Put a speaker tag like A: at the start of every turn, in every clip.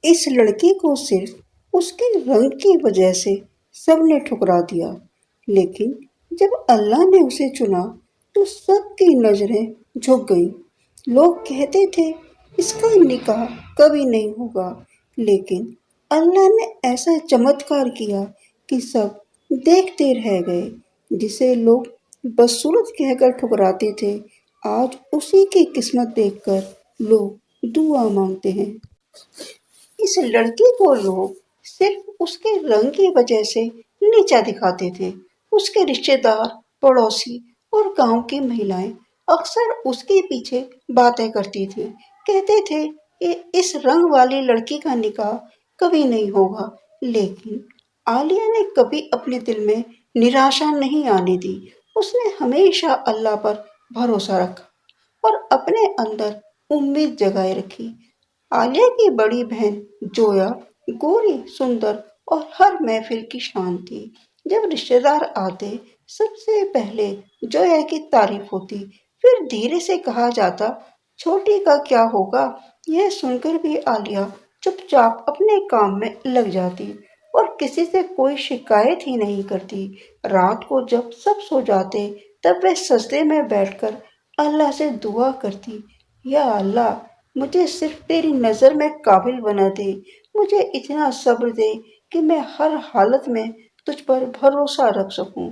A: اس لڑکی کو صرف اس کے رنگ کی وجہ سے سب نے ٹھکرا دیا، لیکن جب اللہ نے اسے چنا تو سب کی نظریں جھک گئیں۔ لوگ کہتے تھے اس کا نکاح کبھی نہیں ہوگا، لیکن اللہ نے ایسا چمتکار کیا کہ سب دیکھتے رہ گئے۔ جسے لوگ بدصورت کہہ کر ٹھکراتے تھے، آج اسی کی قسمت دیکھ کر لوگ دعا مانگتے ہیں۔ اس لڑکی کو لوگ صرف اس کے رنگ کی وجہ سے نیچا دکھاتے تھے۔ اس کے رشتے دار، پڑوسی اور گاؤں کی مہلائیں اکثر اس کے پیچھے باتیں کرتی تھیں، کہتے تھے کہ اس رنگ والی لڑکی کا نکاح کبھی نہیں ہوگا، لیکن عالیہ نے کبھی اپنے دل میں نراشا نہیں آنے دی۔ اس نے ہمیشہ اللہ پر بھروسہ رکھا اور اپنے اندر امید جگائے رکھی۔ عالیہ کی بڑی بہن جویا گوری، سندر اور ہر محفل کی شان تھی۔ جب رشتے دار آتے، سب سے پہلے جویا کی تعریف ہوتی، پھر دھیرے سے کہا جاتا چھوٹی کا کیا ہوگا۔ یہ سن کر بھی عالیہ چپ چاپ اپنے کام میں لگ جاتی اور کسی سے کوئی شکایت ہی نہیں کرتی۔ رات کو جب سب سو جاتے تب وہ سجدے میں بیٹھ کر اللہ سے دعا کرتی، یا اللہ، مجھے صرف تیری نظر میں قابل بنا دے، مجھے اتنا صبر دے کہ میں ہر حالت میں تجھ پر بھروسہ رکھ سکوں۔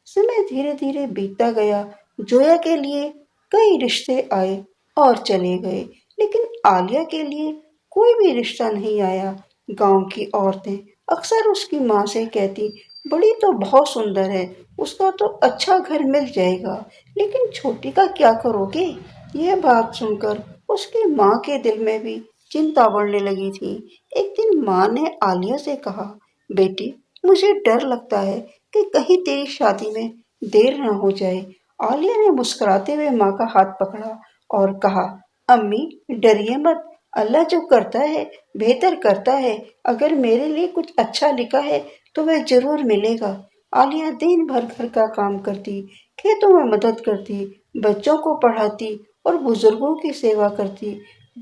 A: سمے دھیرے دھیرے بیتتا گیا۔ جویا کے لیے کئی رشتے آئے اور چلے گئے، لیکن عالیہ کے لیے کوئی بھی رشتہ نہیں آیا۔ گاؤں کی عورتیں اکثر اس کی ماں سے کہتی، بڑی تو بہت سندر ہے، اس کا تو اچھا گھر مل جائے گا، لیکن چھوٹی کا کیا کرو گے؟ یہ بات سن کر اس کی ماں کے دل میں بھی چنتا بڑھنے لگی تھی۔ ایک دن ماں نے عالیہ سے کہا، بیٹی، مجھے ڈر لگتا ہے کہ کہیں تیری شادی میں دیر نہ ہو جائے۔ عالیہ نے مسکراتے ہوئے ماں کا ہاتھ پکڑا اور کہا، امی، ڈریے مت، اللہ جو کرتا ہے بہتر کرتا ہے۔ اگر میرے لیے کچھ اچھا لکھا ہے تو وہ ضرور ملے گا۔ عالیہ دن بھر گھر کا کام کرتی، کھیتوں میں مدد کرتی، بچوں کو پڑھاتی اور بزرگوں کی سیوا کرتی۔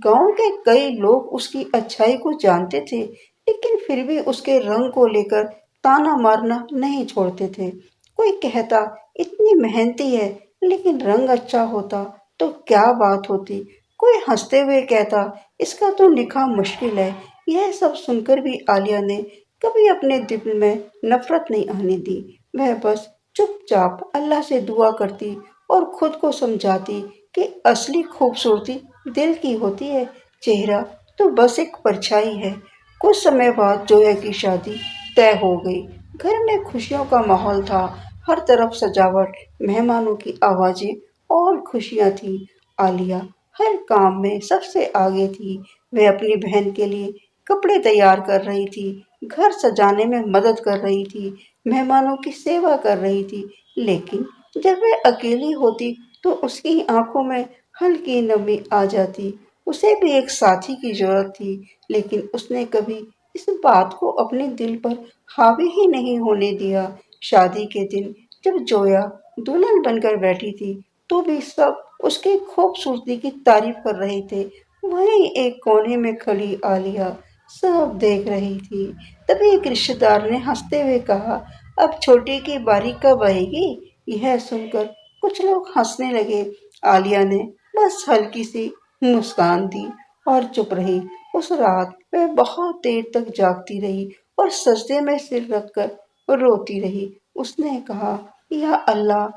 A: گاؤں کے کئی لوگ اس کی اچھائی کو جانتے تھے، لیکن پھر بھی اس کے رنگ کو لے کر تانا مارنا نہیں چھوڑتے تھے۔ کوئی کہتا اتنی محنتی ہے، لیکن رنگ اچھا ہوتا تو کیا بات ہوتی۔ کوئی ہنستے ہوئے کہتا اس کا تو نکاح مشکل ہے۔ یہ سب سن کر بھی عالیہ نے کبھی اپنے دل میں نفرت نہیں آنے دی۔ وہ بس چپ چاپ اللہ سے دعا کرتی اور خود کو سمجھاتی کہ اصلی خوبصورتی دل کی ہوتی ہے، چہرہ تو بس ایک پرچھائی ہے۔ کچھ سمے بعد جویا کی شادی طے ہو گئی۔ گھر میں خوشیوں کا ماحول تھا، ہر طرف سجاوٹ، مہمانوں کی آوازیں اور خوشیاں تھیں۔ عالیہ ہر کام میں سب سے آگے تھی۔ وہ اپنی بہن کے لیے کپڑے تیار کر رہی تھی، گھر سجانے میں مدد کر رہی تھی، مہمانوں کی سیوا کر رہی تھی، لیکن جب وہ اکیلی ہوتی تو اس کی آنکھوں میں ہلکی نمی آ جاتی۔ اسے بھی ایک ساتھی کی ضرورت تھی، لیکن اس نے کبھی اس بات کو اپنے دل پر حاوی ہی نہیں ہونے دیا۔ شادی کے دن جب جویا دلہن بن کر بیٹھی تھی تو بھی سب اس کی خوبصورتی کی تعریف کر رہے تھے، وہیں ایک کونے میں کھڑی عالیہ سب دیکھ رہی تھی۔ تبھی ایک رشتے دار نے ہنستے ہوئے کہا، اب چھوٹی کی باری کب آئے گی؟ یہ سن کر کچھ لوگ ہنسنے لگے۔ عالیہ نے بس ہلکی سی مسکان دی اور چپ رہی۔ اس رات وہ بہت دیر تک جاگتی رہی اور سجدے میں سر رکھ کر روتی رہی۔ اس نے کہا، یا اللہ،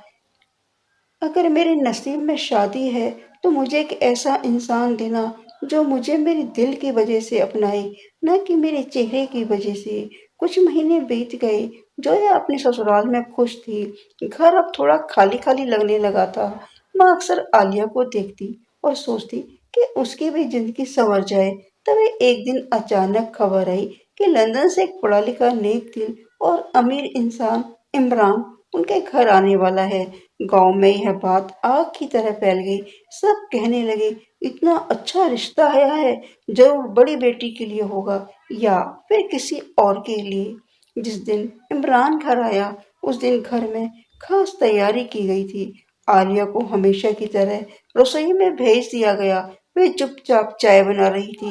A: اگر میرے نصیب میں شادی ہے تو مجھے ایک ایسا انسان دینا جو مجھے میرے دل کی وجہ سے اپنائے، نہ کہ میرے چہرے کی وجہ سے۔ کچھ مہینے بیت گئے۔ جویا اپنے سسرال میں خوش تھی۔ گھر اب تھوڑا خالی خالی لگنے لگا تھا۔ ماں اکثر عالیہ کو دیکھتی اور سوچتی کہ اس کی بھی زندگی سنور جائے۔ تبھی ایک دن اچانک خبر آئی کہ لندن سے ایک پڑھا لکھا، نیک دل اور امیر انسان عمران ان کے گھر آنے والا ہے۔ گاؤں میں یہ بات آگ کی طرح پھیل گئی۔ سب کہنے لگے، اتنا اچھا رشتہ آیا ہے، ضرور بڑی بیٹی کے لیے ہوگا یا پھر کسی اور کے لیے۔ جس دن عمران گھر آیا اس دن گھر میں خاص تیاری کی گئی تھی۔ عالیہ کو ہمیشہ کی طرح رسوئی میں بھیج دیا گیا۔ وہ چپ چاپ چائے بنا رہی تھی،